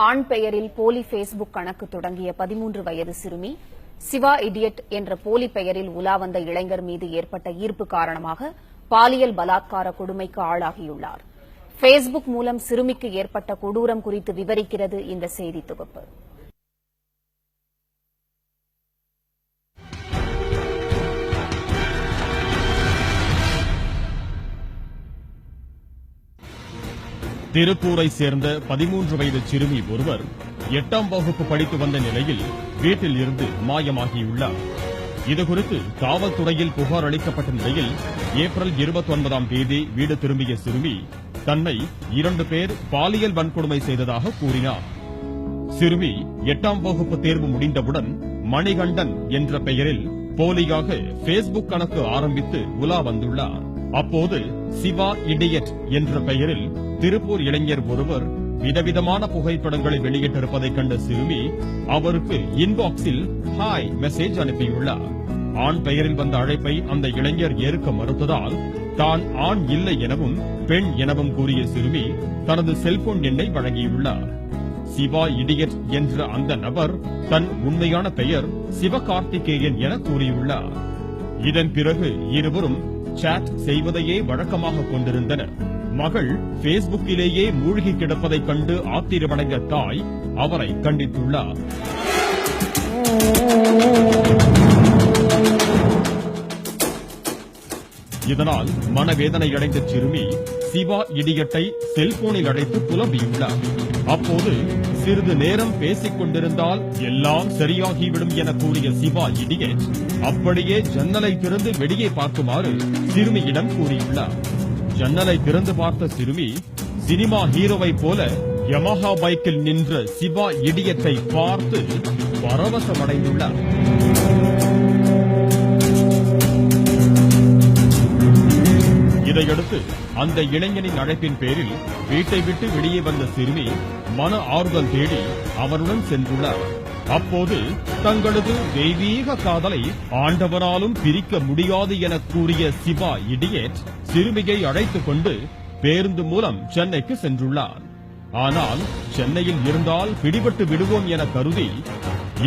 ஆண் பெயரில் போலி பேஸ்புக் கணக்கு தொடங்கிய 13 வயது சிறுமி சிவா இடியட் என்ற போலி பெயரில் உலா வந்த இளைஞர் மீது ஏற்பட்ட ஈர்ப்பு காரணமாக பாலியல் பலாத்கார கொடுமைக்கு ஆளாகியுள்ளார். பேஸ்புக் மூலம் சிறுமிக்கு ஏற்பட்ட கொடூரம் குறித்து விவரிக்கிறது இந்த செய்தி தொகுப்பு. திருப்பூரை சேர்ந்த 13 வயது சிறுமி ஒருவர் 8ஆம் வகுப்பு படித்து வந்த நிலையில் வீட்டில் இருந்து மாயமாகியுள்ளார். இதுகுறித்து காவல்துறையில் புகார் அளிக்கப்பட்ட நிலையில் ஏப்ரல் 29ஆம் தேதி வீடு திரும்பிய சிறுமி தன்னை 2 பேர் பாலியல் வன்கொடுமை செய்ததாக கூறினார். சிறுமி 8ஆம் வகுப்பு தேர்வு முடிந்தவுடன் மணிகண்டன் என்ற பெயரில் போலியாக பேஸ்புக் கணக்கு ஆரம்பித்து உலா வந்துள்ளார். அப்போது சிவா இடியட் என்ற பெயரில் திருப்பூர் இளைஞர் ஒருவர் விதவிதமான புகைப்படங்களை வெளியிட்டிருப்பதைக் கண்ட சிறுமி அவருக்கு இன்பாக்ஸில் ஹாய் மெசேஜ் அனுப்பியுள்ளார். ஆண் பெயரில் வந்த அழைப்பை அந்த இளைஞர் ஏற்க மறுத்ததால் தான் ஆண் இல்லை எனவும் பெண் எனவும் கூறிய சிறுமி தனது செல்போன் எண்ணை வழங்கியுள்ளார். சிவா இடியட் என்ற அந்த நபர் தன் உண்மையான பெயர் சிவகார்த்திகேயன் என கூறியுள்ளார். இதன் பிறகு இருவரும் சாட் செய்வதையே வழக்கமாக கொண்டிருந்தனர். மகள் பேஸ்புக்கிலேயே மூழ்கி கிடப்பதைக் கண்டு ஆத்திரமடைந்த தாய் அவரை கண்டித்துள்ளார். இதனால் மனவேதனையடைந்த சிறுமி சிவா இடியட்டை செல்போனில் அழைத்து புலம்பியுள்ளார். அப்போது சிறிது நேரம் பேசிக் கொண்டிருந்தால் எல்லாம் சரியாகிவிடும் என கூறிய சிவா இடியட் அப்படியே ஜன்னலை திறந்து வெளியே பார்க்குமாறு சிறுமியிடம் கூறியுள்ளார். ஜன்னலை திறந்து பார்த்த சிறுமி சினிமா ஹீரோவை போல யமஹா பைக்கில் நின்ற சிவா இடியட்டை பார்த்து பரவசமடைந்துள்ளார். இதையடுத்து அந்த இளைஞனின் அழைப்பின் பேரில் வீட்டை விட்டு வெளியே வந்த சிறுமி மன ஆறுதல் தேடி அவருடன் சென்றுள்ளார். அப்போது தங்களது தெய்வீக காதலை ஆண்டவராலும் பிரிக்க முடியாது என கூறிய சிவா இடியட் சிறுமியை அழைத்துக் கொண்டு பேருந்து மூலம் சென்னைக்கு சென்றுள்ளார். ஆனால் சென்னையில் இருந்தால் பிடிபட்டு விடுவோம் என கருதி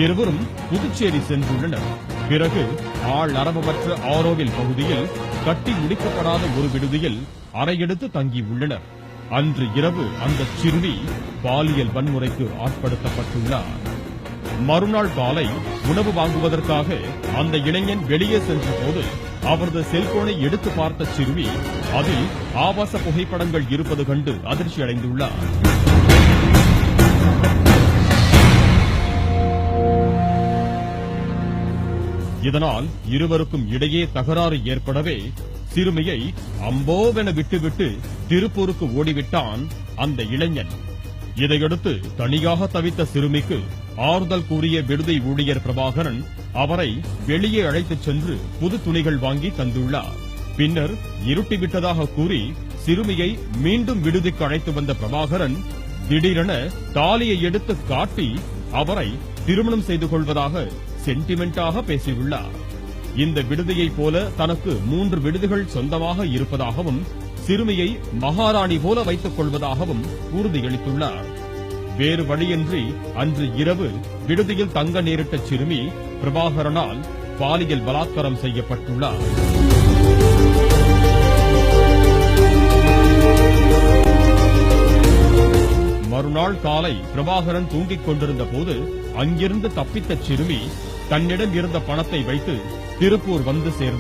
இருவரும் புதுச்சேரி சென்றுள்ளனர். பிறகு ஆள் அரவமற்ற ஆரோவில் பகுதியில் கட்டி முடிக்கப்படாத ஒரு விடுதியில் அறையெடுத்து தங்கியுள்ளனர். அன்று இரவு அந்த சிறுமி பாலியல் வன்முறைக்கு ஆட்படுத்தப்பட்டுள்ளார். மறுநாள் காலை உணவு வாங்குவதற்காக அந்த இளைஞன் வெளியே சென்றபோது அவரது செல்போனை எடுத்து பார்த்த சிறுமி அதில் ஆபாச புகைப்படங்கள் இருப்பது கண்டு அதிர்ச்சி அடைந்துள்ளார். இதனால் இருவருக்கும் இடையே தகராறு ஏற்படவே சிறுமியை அம்போவென விட்டுவிட்டு திருப்பூருக்கு ஓடிவிட்டான் அந்த இளைஞன். இதையடுத்து தனியாக தவித்த சிறுமிக்கு ஆறுதல் கூறிய விடுதி ஊழியர் பிரபாகரன் அவரை வெளியே அழைத்துச் சென்று புது துணிகள் வாங்கி தந்துள்ளார். பின்னர் இருட்டிவிட்டதாக கூறி சிறுமியை மீண்டும் விடுதிக்கு அழைத்து வந்த பிரபாகரன் திடீரென தாலியை எடுத்து காட்டி அவரை திருமணம் செய்து கொள்வதாக சென்டிமெண்டாக பேசியுள்ளார். இந்த விடுதியைப் போல தனக்கு 3 விடுதிகள் சொந்தமாக இருப்பதாகவும் சிறுமியை மகாராணி போல வைத்துக் கொள்வதாகவும் உறுதியளித்துள்ளார். வேறு வழியின்றி அன்று இரவு விடுதியில் தங்க நேரிட்ட சிறுமி பிரபாகரனால் பாலியல் பலாத்காரம் செய்யப்பட்டுள்ளார். மறுநாள் காலை பிரபாகரன் தூங்கிக் கொண்டிருந்த போது அங்கிருந்து தப்பித்த சிறுமி தன்னிடம் இருந்த பணத்தை வைத்து திருப்பூர் வந்து சேர்ந்தார்.